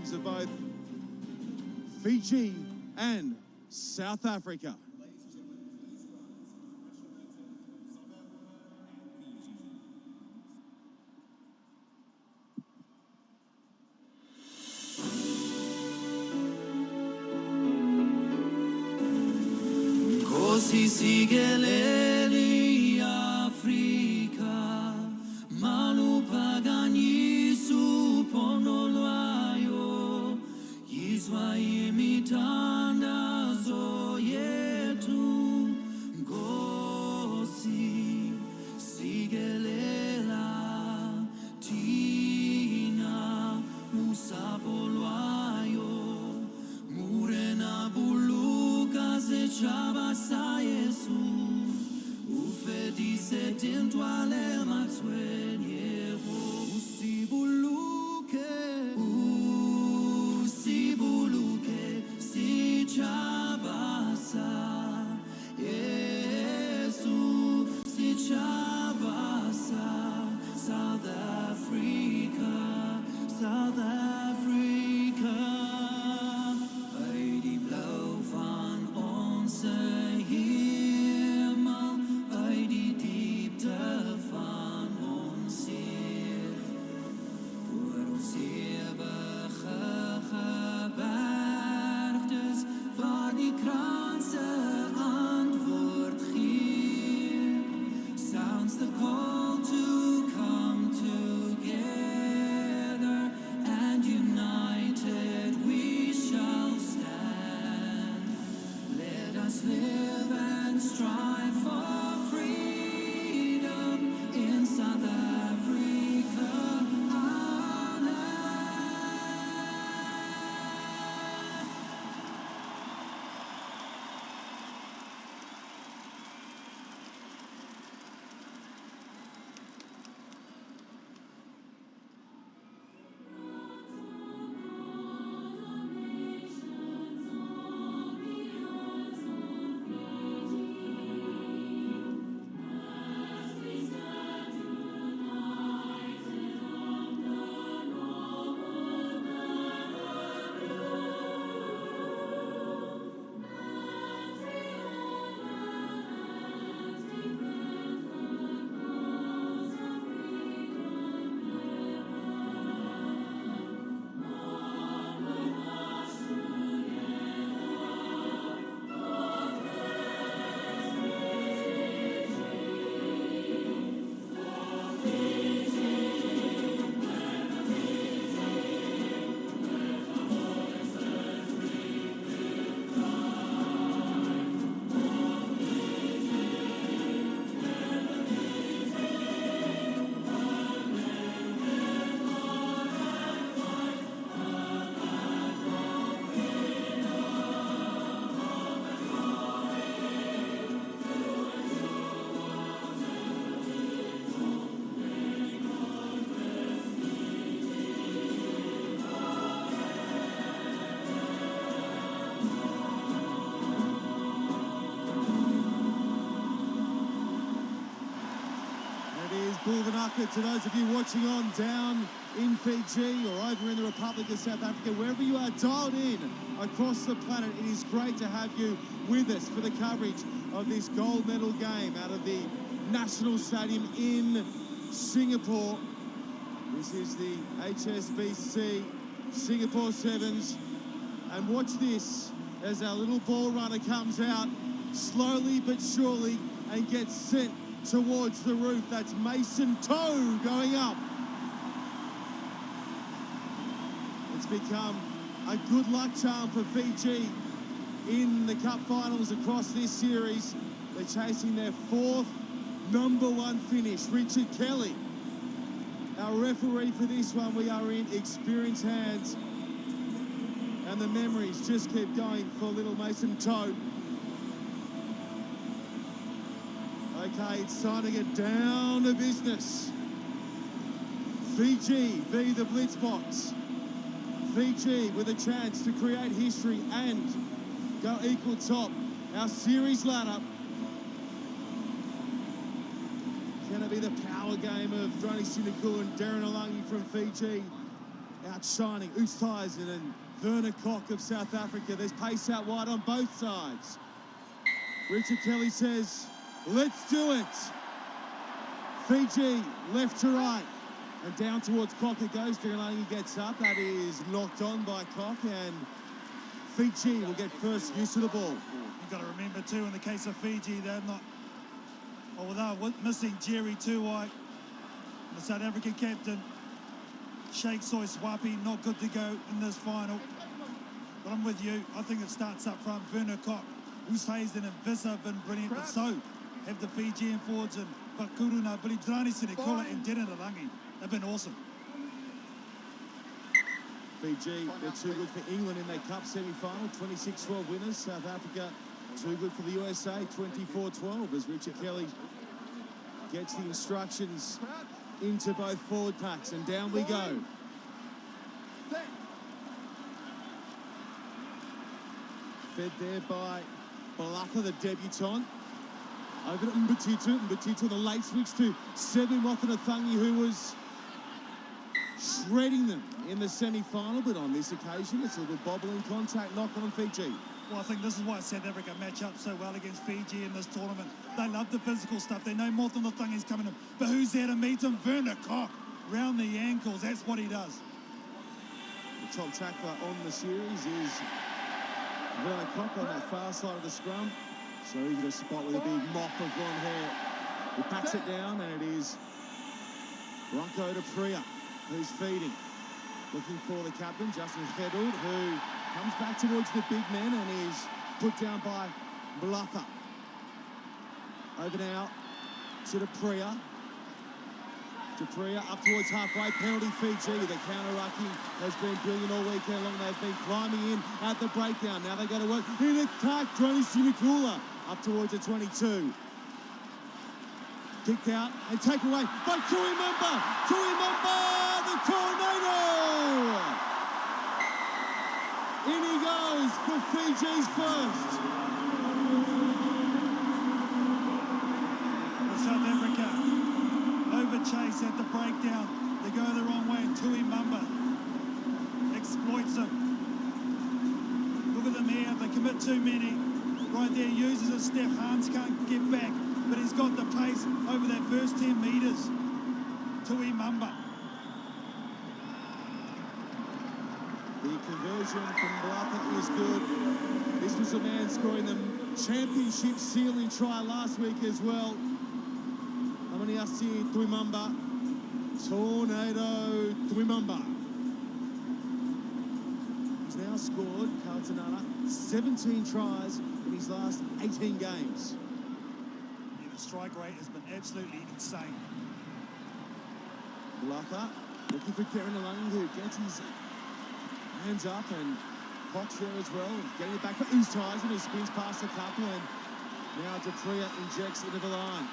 anthems of both Fiji and South Africa. Così si geleli Africa, malu pagani su ponolwayo, yizwa imitanda zoyetu, Così si gelela tina musapolwayo, murena buluka se chabasa Yesu, ufe di se tintuale matswenye usibuluke si chabasa Yesu si chabasa South Africa, South Africa. By die blauw van onze hemel, by die diepte van ons ziel, oor ons ewige gebergtes, waar die kranse antwoord gee, sounds the call to come together, and united we shall stand. Let us live and strive for freedom in South Africa, our land. Bulganaka to those of you watching on down in Fiji or over in the Republic of South Africa, wherever you are dialed in across the planet, it is great to have you with us for the coverage of this gold medal game out of the National Stadium in Singapore. This is the HSBC Singapore Sevens, and watch this as our little ball runner comes out slowly but surely and gets sent towards the roof. That's Mason Toe going up. It's become a good luck charm for Fiji in the cup finals across this series. They're chasing their fourth #1 finish. Richard Kelly, our referee for this one. We are in experienced hands, and the memories just keep going for little Mason Toe. Okay, it's time to get down to business. Fiji v the Blitzboks. Fiji with a chance to create history and go equal top. Our series ladder. Can it be the power game of Droni Sinakul and Darren Olangi from Fiji? outshining Oosthuizen and Werner Kok of South Africa. There's pace out wide on both sides. Richard Kelly says, let's do it. Fiji, left to right. And down towards Kok it goes. Delaney gets up. That is knocked on by Kok, and Fiji will get first use of the ball. You've got to remember too, in the case of Fiji, they're not, or they're missing Jerry Tuwai, the South African captain. Sheikh Soy Swapi, not good to go in this final. But I'm with you. I think it starts up front. Werner Kok, Oosthuizen and Visser have been brilliant, but so have the Fijian forwards and Bakuruna, Bilidrani Sinikula and Deren Alangi. They've been awesome. Fiji, they're too good for England in their Cup semi-final. 26-12 winners. South Africa, too good for the USA. 24-12 as Richard Kelly gets the instructions into both forward packs. And down we go. Fed there by Balaka, the debutant. Over to Mbatitu. Mbatitu, the late switch to Sevu Mothanatangi, who was shredding them in the semi-final, but on this occasion it's a little bobbling contact knock on Fiji. Well, I think this is why South Africa match up so well against Fiji in this tournament. They love the physical stuff. They know Mothanatangi's coming in, but who's there to meet him? Werner Kok, round the ankles. That's what he does. The top tackler on the series is Werner Kok on that far side of the scrum. So he's got a spot with a big mop of blonde hair. He packs it down, and it is Bronco de Priya who's feeding. Looking for the captain, Justin Hedlund, who comes back towards the big men and is put down by Bluffer. Over now to de Priya. De Priya up towards halfway, penalty Fiji. The counter-rucking has been brilliant all weekend long. They've been climbing in at the breakdown. Now they've got to work in attack. Droni Sinikula up towards the 22. Kicked out and taken away by Tuimamba. Tuimamba, the tornado! In he goes for Fiji's first. South Africa over chase at the breakdown. They go the wrong way. Tuimamba exploits him. Look at them here. They commit too many. Right there, uses a step. Hans can't get back, but he's got the pace over that first 10 metres. Tuimamba. The conversion from Bluffer is good. This was a man scoring the championship sealing try last week as well. Amaniasi Tuimamba. Tornado Tuimamba. He's now scored, Kaltanana, 17 tries in his last 18 games. Yeah, the strike rate has been absolutely insane. Bluffer looking for Kieran Alangi, who gets his hands up, and Cox there as well, getting it back for Oosthuizen, who spins past a couple, and now de Priya injects into the line.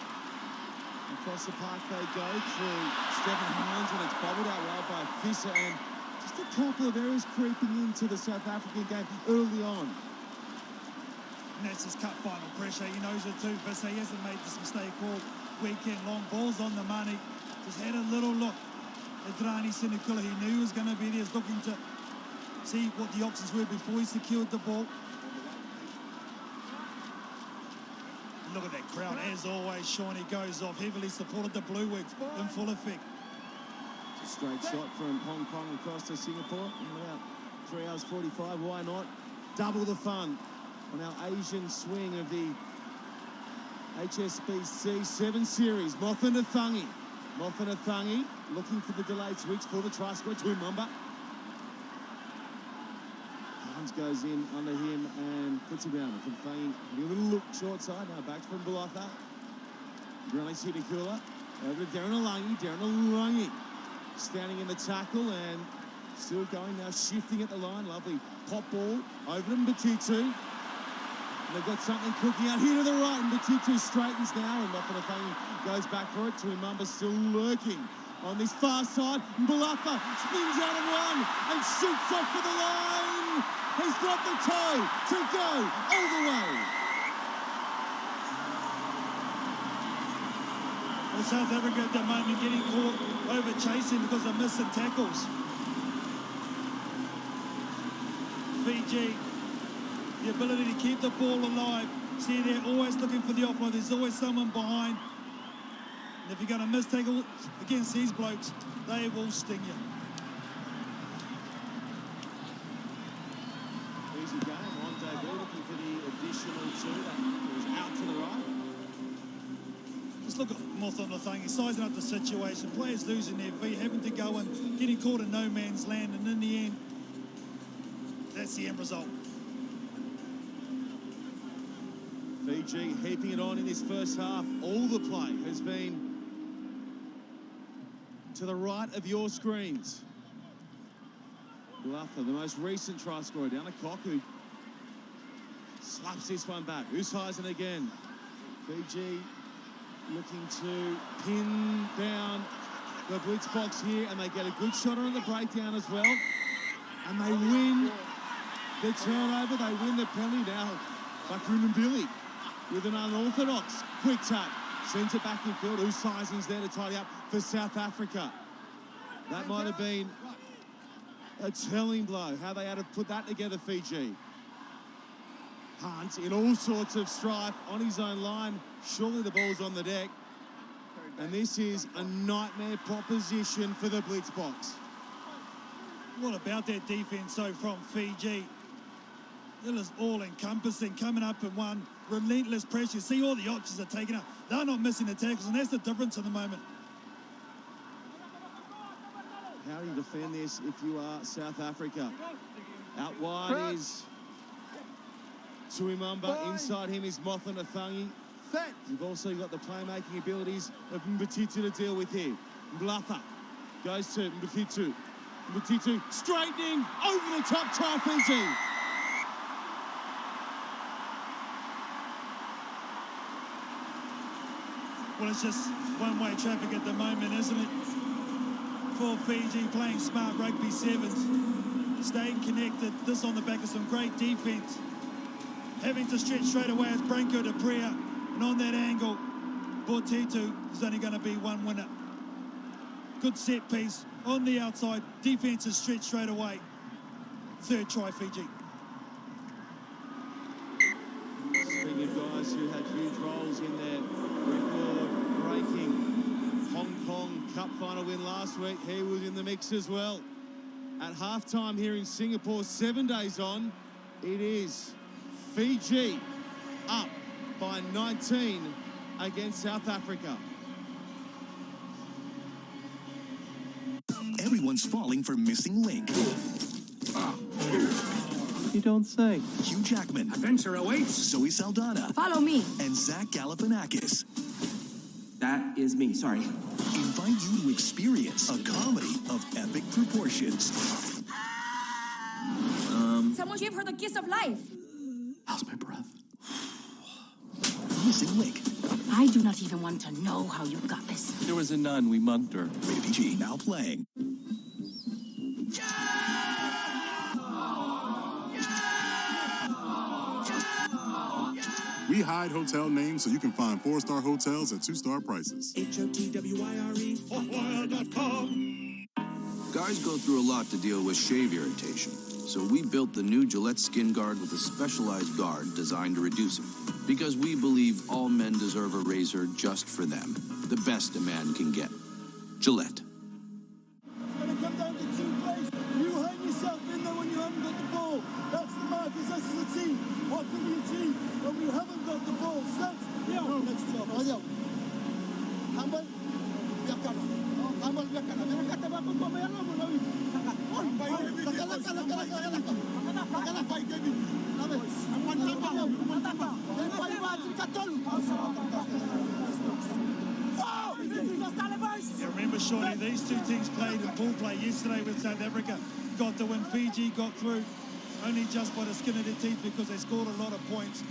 Across the park they go through Stephen Hines, and it's bobbled out well by Visser, and just a couple of errors creeping into the South African game early on. And that's his cup final pressure. He knows it too, Visser. He hasn't made this mistake all weekend long. Ball's on the money. Just had a little look at Drani Sinikula. He knew he was going to be there. He's looking to see what the options were before he secured the ball. Look at that crowd. As always, Shawnee goes off. Heavily supported the Blue Wigs in full effect. It's a straight shot from Hong Kong across to Singapore in about 3 hours 45. Why not? Double the fun on our Asian swing of the HSBC 7 Series. Mothanatangi. Mothanatangi looking for the delayed switch for the try score. Tuimamba. Hans goes in under him and puts him down. From a little look short side. Now back from Balaka. Grelly Sinikula. Over to Darren Alangi. Darren Alangi standing in the tackle and still going now, shifting at the line. Lovely pop ball over to Mbatitu. And they've got something cooking out here to the right, and Mbatitu straightens now, and Mothanatangi goes back for it. Tuimamba still lurking on this far side. Balaka spins out of one and shoots off for the line. He's got the toe to go all the way. Well, South Africa at the moment getting caught over chasing because of missing tackles. Fiji. The ability to keep the ball alive. See, they're always looking for the offload. There's always someone behind. And if you're going to miss tackle against these blokes, they will sting you. Easy game on debut, looking for the additional two. That was out to the right. Just look at Mothon-Lathangi sizing up the situation. Players losing their feet, having to go and getting caught in no man's land. And in the end, that's the end result. Fiji heaping it on in this first half. All the play has been to the right of your screens. Bluffer, the most recent try scorer, down a cock, who slaps this one back. Oosthuizen again. Fiji looking to pin down the blitz box here, and they get a good shot on the breakdown as well. And they win the turnover, they win the penalty now. Bakun Billy with an unorthodox quick tap. Sends it back in field. Oosthuizen's there to tidy up for South Africa. That might have been a telling blow, how they had to put that together, Fiji. Hunt in all sorts of strife on his own line. Surely the ball's on the deck. And this is a nightmare proposition for the blitz box. What about that defense, though, from Fiji? It is all-encompassing, coming up in one, relentless pressure. See, all the options are taken up. They're not missing the tackles, and that's the difference in the moment. How do you defend this if you are South Africa? Out wide is Tuimamba. Inside him is Mothon-Lathangi. You've also got the playmaking abilities of Mbatitu to deal with here. Bluffer goes to Mbatitu. Mbatitu straightening over the top, try Fiji. Well, it's just one-way traffic at the moment, isn't it? For Fiji, playing smart rugby sevens, staying connected. This on the back of some great defense. Having to stretch straight away as Branko de Prea. And on that angle, Bortitu is only going to be one winner. Good set piece on the outside. Defense is stretched straight away. Third try, Fiji. Speaking of guys who had huge roles in their record-breaking Hong Kong Cup final win last week, he was in the mix as well. At halftime here in Singapore, 7 days on, it is Fiji up by 19 against South Africa. Everyone's falling for Missing Link. You don't say. Hugh Jackman, Adventure awaits. Zoe Saldana, Follow me. and Zach Galifianakis That is me, sorry. invite you to experience a comedy of epic proportions. Someone gave her the kiss of life. How's my breath? Missing Link. I do not even want to know how you got this. There was a nun, we mugged her. Rated PG, now playing. We hide hotel names so you can find 4-star hotels at 2-star prices. HOTWIRE.com. Guys go through a lot to deal with shave irritation, so we built the new Gillette Skin Guard with a specialized guard designed to reduce it. Because we believe all men deserve a razor just for them, the best a man can get. Gillette. It's going to come down to two plays. You hang yourself in there when you haven't got the ball. That's the mark as us as a team. What can we achieve when we haven't got the ball? Set. No, let's stop. Humble. Remember, Shawnee, these two teams played in pool play yesterday with South Africa. Got the win. Fiji got through only just by the skin of their teeth because they scored a lot of points.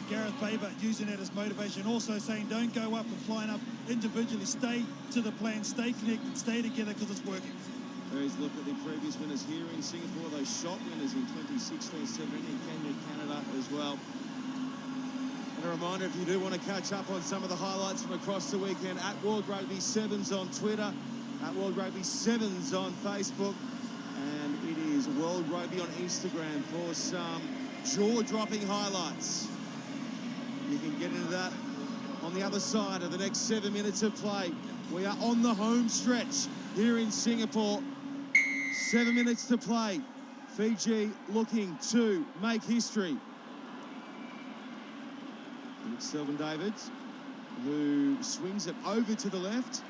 Gareth Baber using that as motivation, also saying don't go up and flying up individually. Stay to the plan, stay connected, stay together because it's working. There is a look at the previous winners here in Singapore, those shot winners in 2016, 17, Kenya, Canada as well. And a reminder, if you do want to catch up on some of the highlights from across the weekend, at World Rugby Sevens on Twitter, at World Rugby Sevens on Facebook, and it is World Rugby on Instagram for some jaw-dropping highlights. You can get into that on the other side of the next 7 minutes of play. We are on the home stretch here in Singapore. 7 minutes to play. Fiji looking to make history. And it's Selvin Davids who swings it over to the left.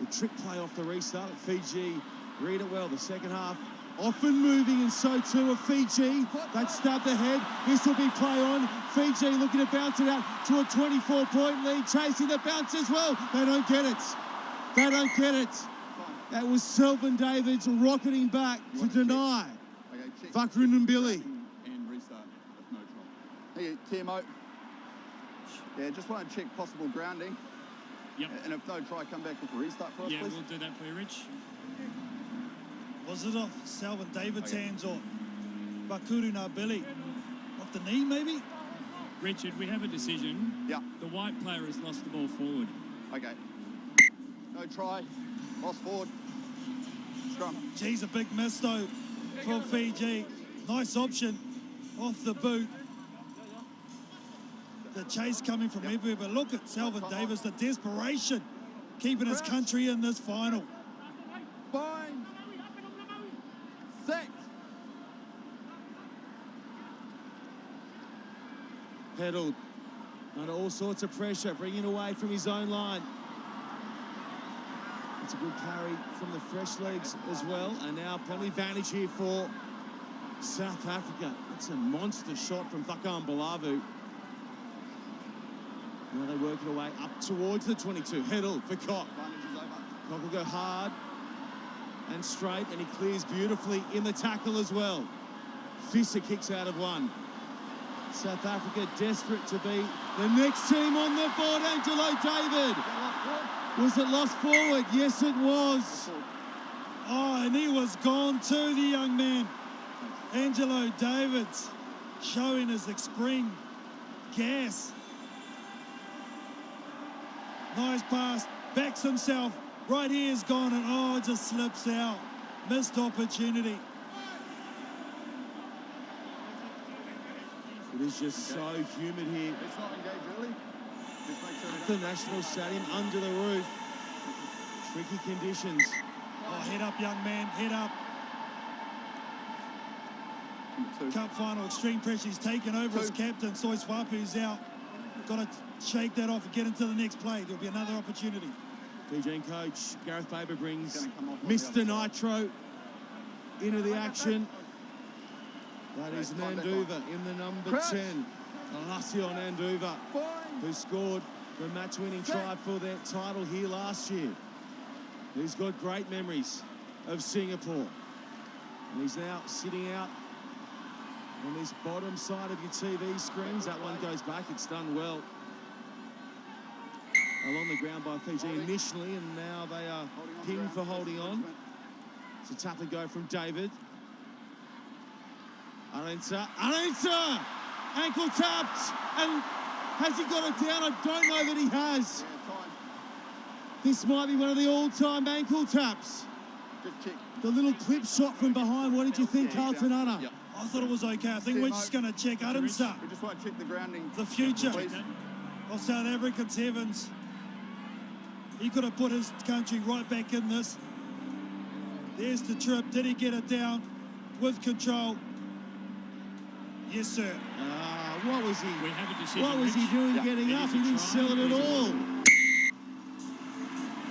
The trick play off the restart. Fiji read it well. The second half often moving, and so too of Fiji. That stabbed ahead. This will be play on. Fiji looking to bounce it out to a 24-point lead, chasing the bounce as well. They don't get it. They don't get it. That was Selvin Davids rocketing back to deny Vakrin and Billy. And restart if no try. Hey, Timo. Yeah, just want to check possible grounding. Yep. And if no try, come back with a restart for us, yeah, please. we'll do that for you, Rich. Was it off Selvin David's hands or Vakuru Billy? Off the knee, maybe? Richard, we have a decision. Yeah. The white player has lost the ball forward. Okay. No try. Lost forward. Scrum. Geez, a big miss though for Fiji. Nice option off the boot. The chase coming from everywhere, but look at Selvin Davis, the desperation, keeping his country in this final. Bind. Set. Peddled under all sorts of pressure, bringing away from his own line. It's a good carry from the fresh legs as well, and now plenty advantage here for South Africa. It's a monster shot from Thakam Balavu. Now they work it away up towards the 22. Heddle for Cock. Cock will go hard and straight, and he clears beautifully in the tackle as well. Fisser kicks out of one. South Africa desperate to be the next team on the board. Angelo David. Was it lost forward? Yes, it was. Oh, and he was gone too, the young man. Angelo Davids showing his spring gas. Nice pass, backs himself. Right here is gone, and oh, it just slips out. Missed opportunity. It is just so humid here. Let's not engage early. Just make sure At the National Stadium, under the roof. Tricky conditions. Oh, head up, young man, head up. Cup final, extreme pressure. He's taken over as captain. Soy Swapu's out. Got to shake that off and get into the next play. There'll be another opportunity. Fijian coach Gareth Baber brings Mr. Nitro into the action. That is Nanduva in the number 10. Alassio Nanduva, who scored the match-winning try for their title here last year. He's got great memories of Singapore. And he's now sitting out on this bottom side of your TV screens. That one goes back. It's done well. Along the ground by Fiji initially, and now they are pinged for holding on. It's a tap and go from David. Arenta, ankle tapped, and has he got it down? I don't know that he has. This might be one of the all-time ankle taps. The little clip shot from behind. What did you think, Carlton Anna? I thought it was okay. I think we're just going to check Adamsa. We just want to check the grounding. The future of South African Sevens. He could have put his country right back in this. There's the trip. Did he get it down with control? Yes, sir. What was he? We have a decision. What was he doing getting up? He didn't sell it at all.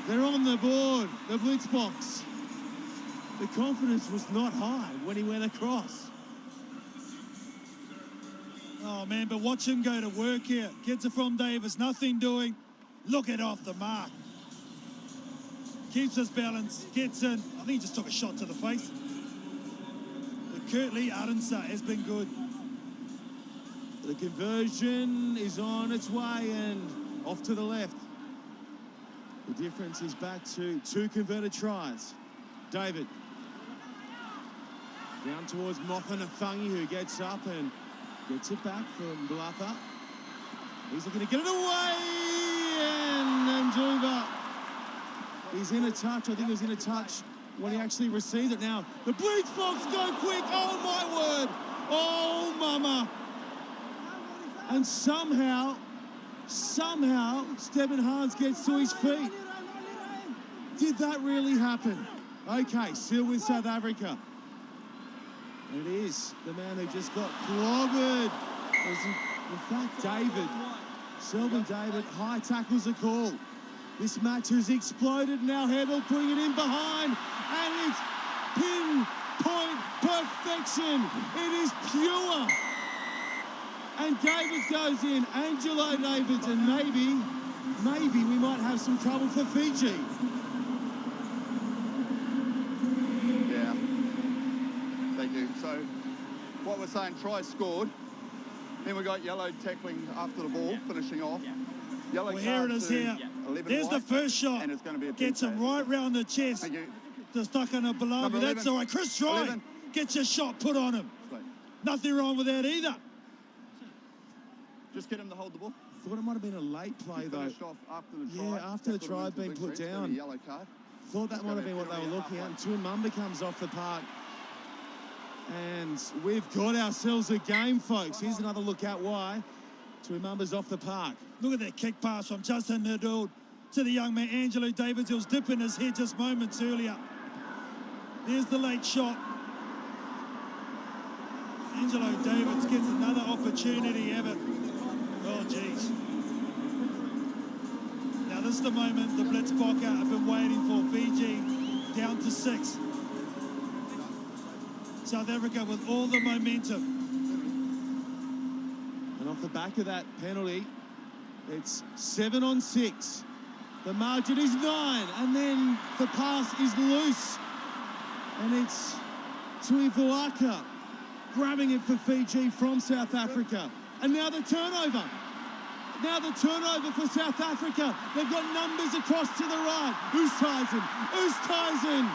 They're on the board, the blitz box. The confidence was not high when he went across. Oh, man, but watch him go to work here. Gets it from Davis, nothing doing. Look it off the mark. Keeps his balance, gets in. I think he just took a shot to the face. But Kurtley Arendse has been good. The conversion is on its way and off to the left. The difference is back to 2 converted tries. David. Down towards Mothanathangi, who gets up and gets it back from Blatha. He's looking to get it away, and Nanduva. He's in a touch. I think he was in a touch when he actually received it. Now, the bleach box go quick. Oh, my word. Oh, mama. And somehow, Stephen Hans gets to his feet. Did that really happen? Okay, still with South Africa. It is the man who just got clobbered. In fact, David, Selvin David, high tackles a call. This match has exploded. Now Heddle bring it in behind, and it's pinpoint perfection. It is pure. And David goes in, Angelo Davids, and maybe we might have some trouble for Fiji. Yeah. Thank you. So, what we're saying, try scored. Then we got yellow tackling after the ball, finishing off. Yellow well, here it is here. There's the first shot. And it's going to be a gets him right round the chest. Thank you. The stuck in a below. That's all right. Chris Try gets your shot put on him. Right. Nothing wrong with that either. Just get him to hold the ball. Thought it might have been a late play, though. Off after the try. Yeah, after the try had been put down. Yellow card. Thought that might have been what they were looking at. And Tuimamba comes off the park. And we've got ourselves a game, folks. Here's another look at why. Tuimamba's off the park. Look at that kick pass from Justin Nadeau to the young man, Angelo Davids. He was dipping his head just moments earlier. There's the late shot. Angelo Davids gets another opportunity ever. Oh, geez. Now, this is the moment the Blitzbokker have been waiting for. Fiji down to 6. South Africa with all the momentum. And off the back of that penalty, it's 7 on 6. The margin is 9, and then the pass is loose. And it's Tuivuaka grabbing it for Fiji from South Africa. And now the turnover. Now the turnover for South Africa. They've got numbers across to the right. Oosthuizen.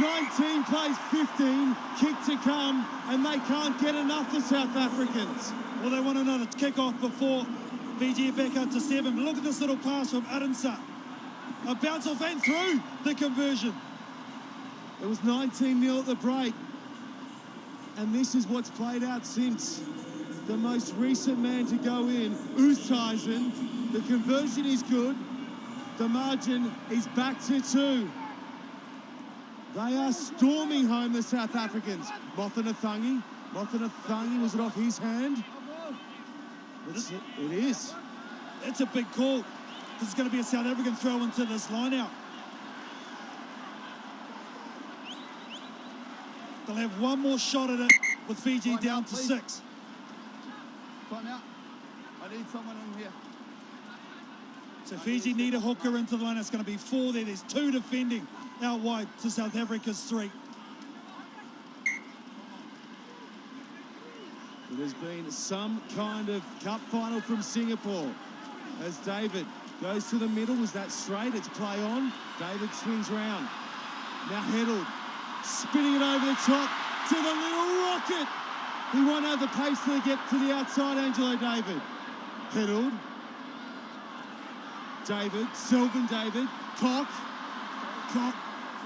19 plays 15, kick to come, and they can't get enough, the South Africans. Well, they want another kick-off before Fiji back up to 7. But look at this little pass from Adamsa. A bounce off and through the conversion. It was 19-0 at the break. And this is what's played out since. The most recent man to go in, Oosthuizen. The conversion is good. The margin is back to 2. They are storming home, the South Africans. Mothanathangi. Was it off his hand? It is. It's a big call. This is going to be a South African throw into this line out. They'll have one more shot at it with Fiji down to 6. Time out. I need someone in here. So Fiji need a hooker into the line. It's going to be 4 there. There's 2 defending out wide to South Africa's 3. It has been some kind of cup final from Singapore as David goes to the middle. Was that straight? It's play on. David swings round. Now Heddle spinning it over the top to the little rocket. He won't have the pace to get to the outside, Angelo David. Heddle. David, Selvin David, Cock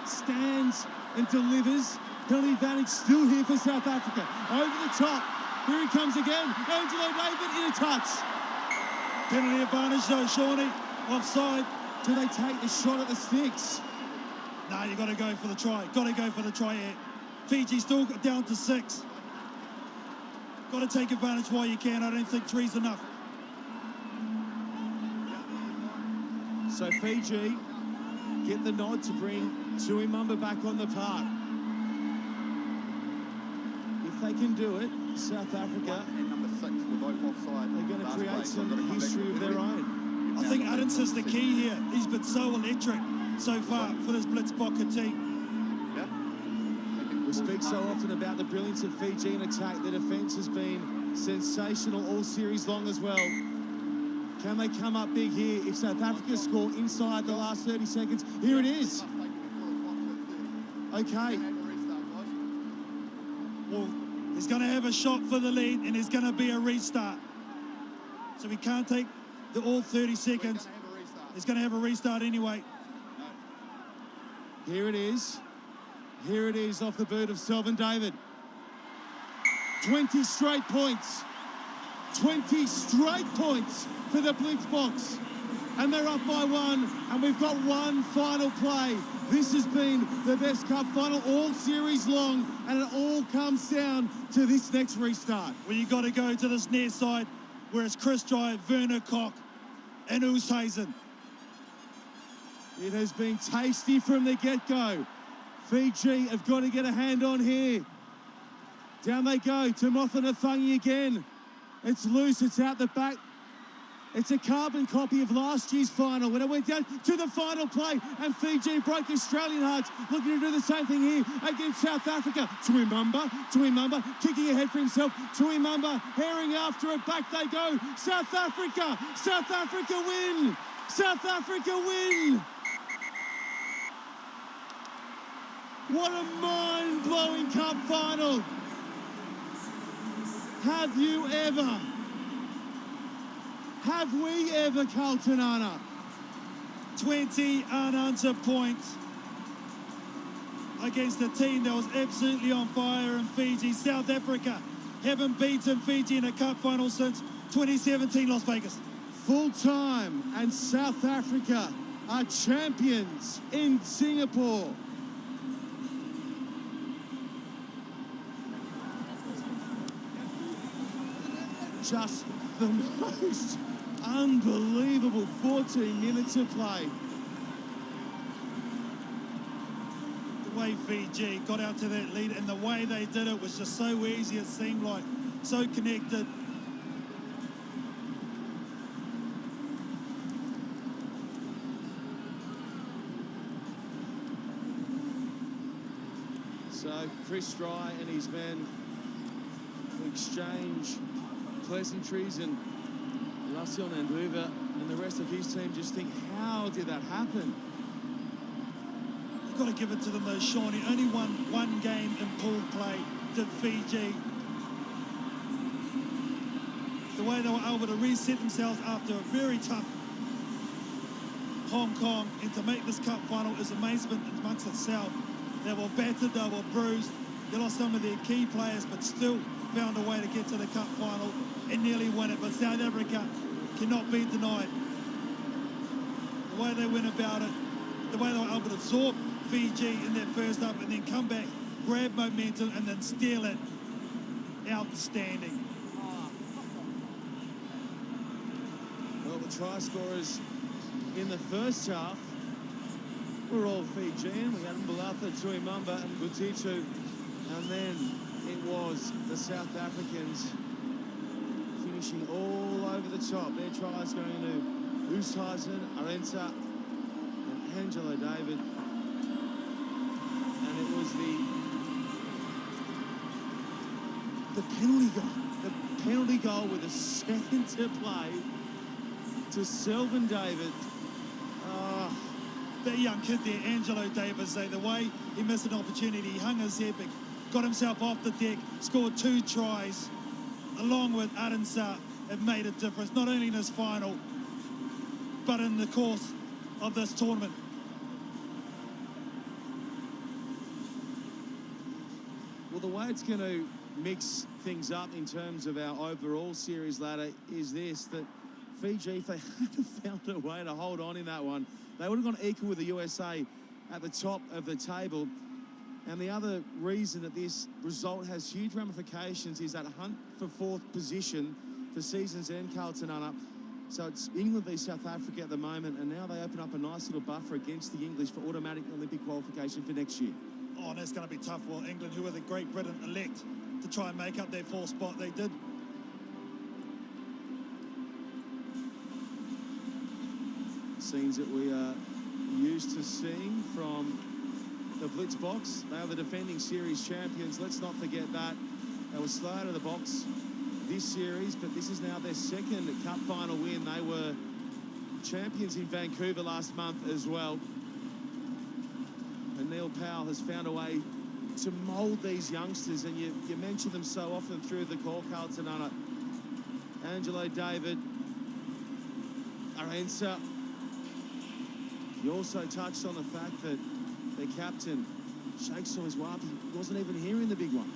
stands and delivers. Penalty advantage still here for South Africa. Over the top. Here he comes again. Angelo David in a touch. Penalty advantage though, Shawnee. Offside. Do they take the shot at the sticks? No, you got to go for the try. Got to go for the try here. Fiji still got down to 6. Got to take advantage while you can. I don't think 3's enough. So Fiji get the nod to bring Tuimamba back on the park. If they can do it, South Africa, And number 6 were both offside. they're going to create some history of their own. I think Adams is the key here. He's been so electric so far for this Blitzbokker team. We speak so often about the brilliance of Fiji in attack. Their defence has been sensational all series long as well. Can they come up big here? If South Africa score inside the last 30 seconds, here it is. Okay. Well, he's going to have a shot for the lead, and there's going to be a restart. So we can't take the all 30 seconds. He's going to have a restart anyway. Here it is. Here it is off the boot of Selvin David. 20 straight points. 20 straight points for the Blitzboks. And they're up by one, and we've got one final play. This has been the best cup final all series long, and it all comes down to this next restart. Well, you got to go to this near side, where it's Chris Dry, Werner Koch, and Oosthuizen. It has been tasty from the get-go. Fiji have got to get a hand on here. Down they go to Mothanathangi again. It's loose, it's out the back. It's a carbon copy of last year's final when it went down to the final play, and Fiji broke Australian hearts, looking to do the same thing here against South Africa. Tuimamba kicking ahead for himself. Tuimamba herring after it, back they go. South Africa win. South Africa win. What a mind-blowing cup final. Have you ever? Have we ever, Carlton Anna? 20 unanswered points against a team that was absolutely on fire in Fiji. South Africa haven't beaten Fiji in a cup final since 2017 Las Vegas. Full time, and South Africa are champions in Singapore. Just the most unbelievable 14 minutes of play. The way Fiji got out to that lead and the way they did it was just so easy, it seemed like, so connected. So Chris Dry and his men exchange pleasantries, and Lassiel Nanduva and the rest of his team just think, how did that happen? You've got to give it to them though, Shawnee. Only one game in pool play did Fiji. The way they were able to reset themselves after a very tough Hong Kong and to make this cup final is amazement amongst itself. They were battered, they were bruised. They lost some of their key players, but still found a way to get to the cup final and nearly win it. But South Africa cannot be denied. The way they went about it, the way they were able to absorb Fiji in their first up and then come back, grab momentum and then steal it. Outstanding. Well, the try scorers in the first half were all Fijian. We had Mbalatha, Tuimamba and Butitu. And then it was the South Africans finishing all over the top. Their tries going to Oosthuizen, Arenta and Angelo David. And it was the penalty goal. The penalty goal with a second to play to Selvin David. That young kid there, Angelo Davis, the way he missed an opportunity, he hung his head, but got himself off the deck, scored 2 tries, along with Arinsa, have made a difference, not only in this final, but in the course of this tournament. Well, the way it's going to mix things up in terms of our overall series ladder is this, that Fiji, if they had found a way to hold on in that one, they would have gone equal with the USA at the top of the table. And the other reason that this result has huge ramifications is that hunt for 4th position for season's end, Carlton Anna. So it's England v South Africa at the moment, and now they open up a nice little buffer against the English for automatic Olympic qualification for next year. Oh, that's going to be tough. Well, England, who are the Great Britain elect to try and make up their 4th spot, they did. Scenes that we are used to seeing from the Blitzboks. They are the defending series champions. Let's not forget that. They were slow out of the box this series, but this is now their 2nd cup final win. They were champions in Vancouver last month as well. And Neil Powell has found a way to mould these youngsters, and you mention them so often through the call, Carlton Anna. Angelo David, Arensa. You also touched on the fact that their captain, Sheikh Soiswapi, wasn't even here in the big one.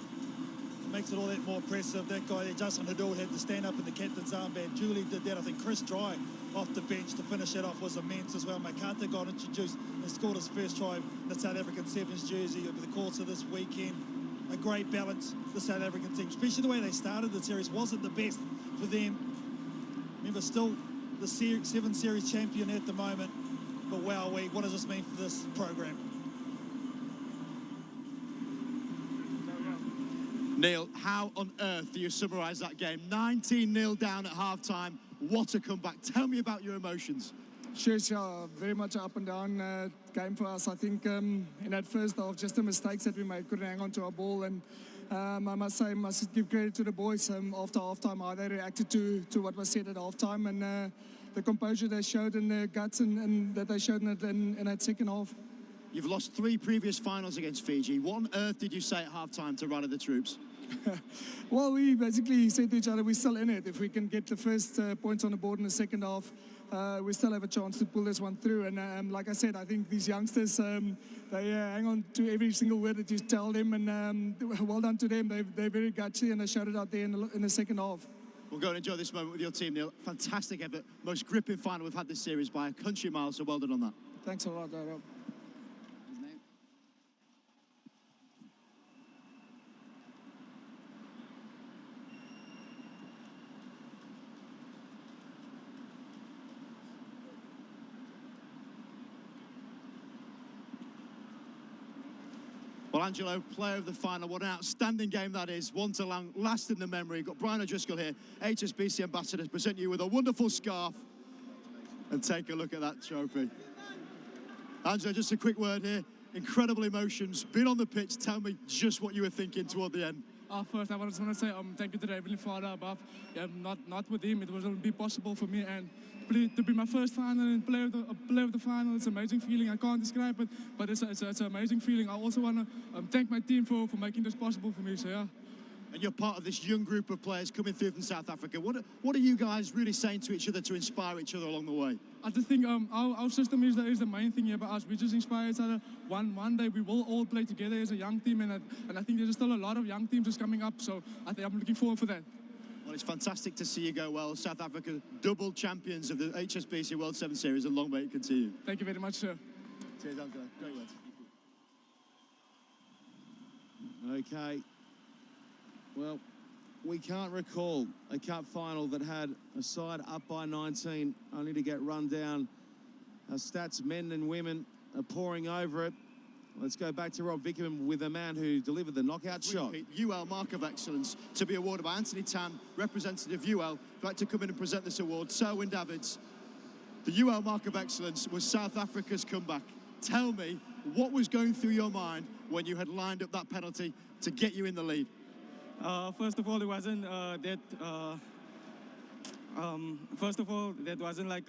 Makes it all that more impressive. That guy there, Justin Hadul, had to stand up in the captain's armband. Julie did that. I think Chris Dry off the bench to finish it off was immense as well. McCarthy got introduced and scored his first try in the South African Sevens jersey over the course of this weekend. A great balance, the South African team, especially the way they started the series wasn't the best for them. Remember, still the Seven Series champion at the moment. But wow, what does this mean for this program? Neil, how on earth do you summarise that game? 19-0 down at half-time. What a comeback. Tell me about your emotions. Sure, very much up and down game for us. I think in that first half, just the mistakes that we made, couldn't hang on to our ball. And I must give credit to the boys after half-time, how they reacted to what was said at half-time. And the composure they showed and the guts and that they showed in that second half. You've lost 3 previous finals against Fiji. What on earth did you say at half-time to rally the troops? Well, we basically said to each other, we're still in it. If we can get the first points on the board in the second half, we still have a chance to pull this one through. And like I said, I think these youngsters, they hang on to every single word that you tell them. And well done to them. They're very gutsy and they showed it out there in the second half. We'll go and enjoy this moment with your team, Neil. Fantastic effort. Most gripping final we've had this series by a country mile, so well done on that. Thanks a lot, Rob. Well, Angelo, player of the final, what an outstanding game that is. One to last in the memory. Got Brian O'Driscoll here, HSBC ambassador, present you with a wonderful scarf. And take a look at that trophy. Angelo, just a quick word here. Incredible emotions. Been on the pitch. Tell me just what you were thinking toward the end. First, I just want to say thank you to the Heavenly Father above. Not with him, it wouldn't be possible for me. And to be my first final and player of the final, it's an amazing feeling. I can't describe it, but it's an amazing feeling. I also want to thank my team for making this possible for me. So yeah. And you're part of this young group of players coming through from South Africa. What are you guys really saying to each other to inspire each other along the way? I just think our system is the main thing here about us. We just inspire each other. One day we will all play together as a young team, and I think there's still a lot of young teams just coming up. So I think I'm looking forward for that. Well, it's fantastic to see you go well. South Africa, double champions of the HSBC World 7 Series, and long may it continue. Thank you very much, sir. Cheers, Angelo. Great words. Okay. Well, we can't recall a cup final that had a side up by 19, only to get run down. Our stats, men and women, are pouring over it. Let's go back to Rob Vickerman with the man who delivered the knockout shot. UL Mark of Excellence to be awarded by Anthony Tam, representative UL. I'd like to come in and present this award. Selwyn Davids. The UL Mark of Excellence was South Africa's comeback. Tell me, what was going through your mind when you had lined up that penalty to get you in the lead? First of all, it wasn't that. First of all, that wasn't like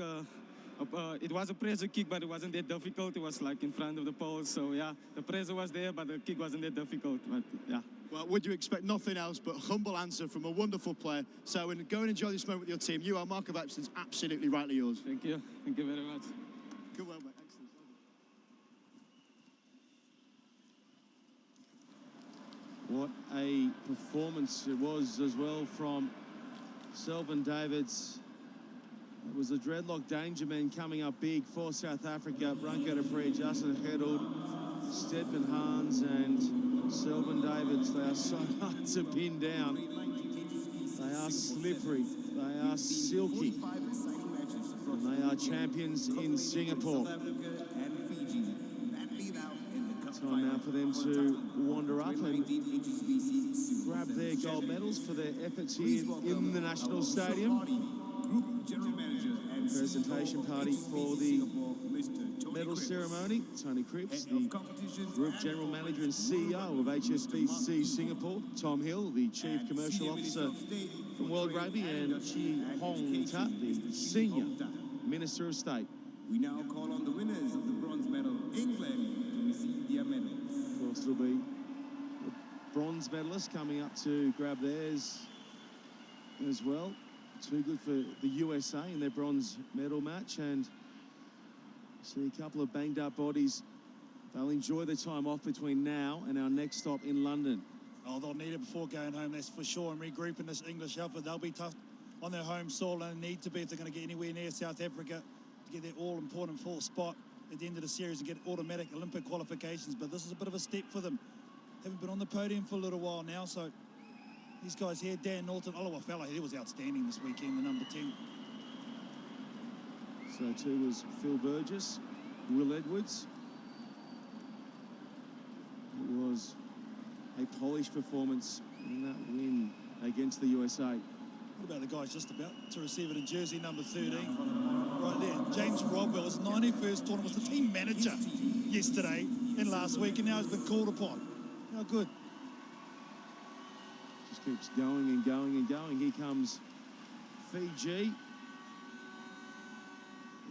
it was a pressure kick, but it wasn't that difficult. It was like in front of the post. So yeah, the pressure was there, but the kick wasn't that difficult. But yeah. Well, would you expect nothing else but a humble answer from a wonderful player? So go and enjoy this moment with your team. You are Mark of Excellence, absolutely rightly yours. Thank you. Thank you very much. Good work, mate. Excellent. What a performance it was as well from Selwyn Davids. It was the dreadlock danger men coming up big for South Africa. Branko de Vrij, Justin Hedlund, Stedman Hans and Selwyn Davids. They are so hard to pin down. They are slippery. They are silky. And they are champions in Singapore. Time now for them to wander up and grab their gold medals for their efforts here in the National Stadium. Presentation party for the medal ceremony. Tony Cripps, the Group General Manager and CEO of HSBC Singapore. Tom Hill, the Chief Commercial Officer from World Rugby, and Chi Hong Tat, the Senior Minister of State. We now call on the winners of the bronze medal, England, to receive their medals. Of course, there'll be the bronze medalists coming up to grab theirs as well. Too good for the USA in their bronze medal match, and see a couple of banged up bodies they'll enjoy the time off between now and our next stop in London. Oh, they'll need it before going home, that's for sure, and regrouping this English outfit. They'll be tough on their home soil and need to be if they're going to get anywhere near South Africa to get their all-important fourth spot at the end of the series and get automatic Olympic qualifications. But this is a bit of a step for them. Haven't been on the podium for a little while now, so these guys here, Dan Norton, Olawafala, he was outstanding this weekend, the number 10. So too was Phil Burgess, Will Edwards. It was a polished performance in that win against the USA. What about the guys just about to receive it in jersey number 13? Right there, James Rodwell, his 91st tournament, was the team manager yesterday and last week, and now he's been called upon. How good. Just keeps going and going and going. Here comes Fiji.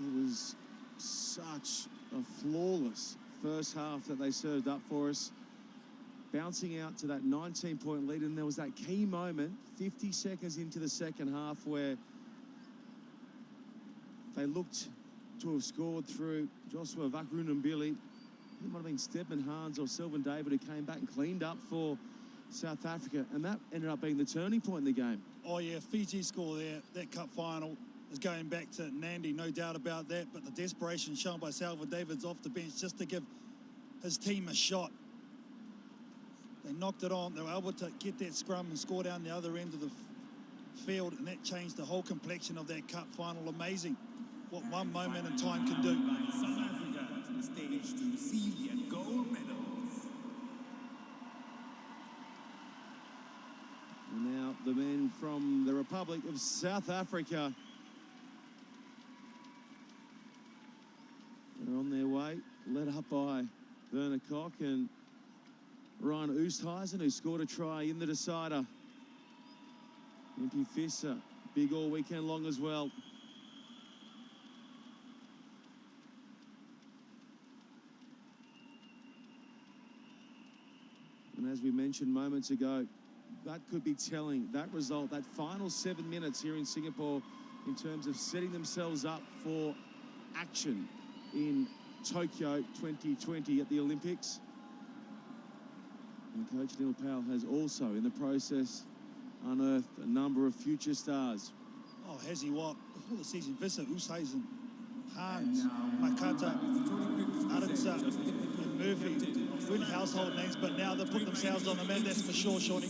It was such a flawless first half that they served up for us. Bouncing out to that 19-point lead, and there was that key moment 50 seconds into the second half where they looked to have scored through Joshua Vakrunambili. It might have been Stedman Hans or Sylvan David who came back and cleaned up for South Africa, and that ended up being the turning point in the game. Oh yeah, Fiji score there, that cup final is going back to Nandi, no doubt about that, but the desperation shown by Sylvan David's off the bench just to give his team a shot. They knocked it on. They were able to get that scrum and score down the other end of the field, and that changed the whole complexion of that cup final. Amazing what one moment in time can do. South Africa to the stage to receive their gold medals. And now the men from the Republic of South Africa are on their way, led up by Werner Koch and Ryan Oosthuizen, who scored a try in the decider. Impy Visser, big all weekend long as well. And as we mentioned moments ago, that could be telling, that result, that final 7 minutes here in Singapore in terms of setting themselves up for action in Tokyo 2020 at the Olympics. And Coach Neil Powell has also, in the process, unearthed a number of future stars. Oh, has he what? Before the season, Visser, Oosthuizen, Hans, Makata, Arendse, and Murphy weren't household names, but now they've put themselves on the map, that's for sure, Shawnee.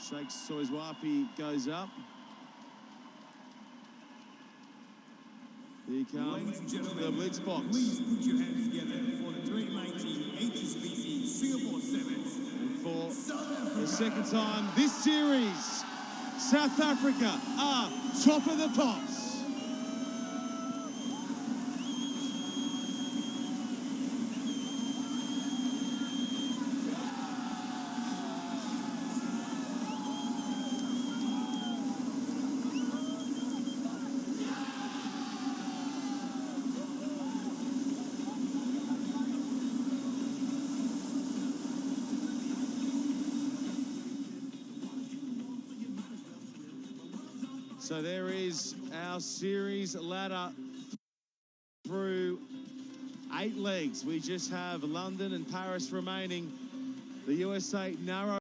Sheikh Soizwapi goes up. Here comes the blitz box. Please put your hands together for the 2019 HSBC Singapore Sevens. And for the second time this series, South Africa are top of the pops. So there is our series ladder through 8 legs. We just have London and Paris remaining. The USA narrow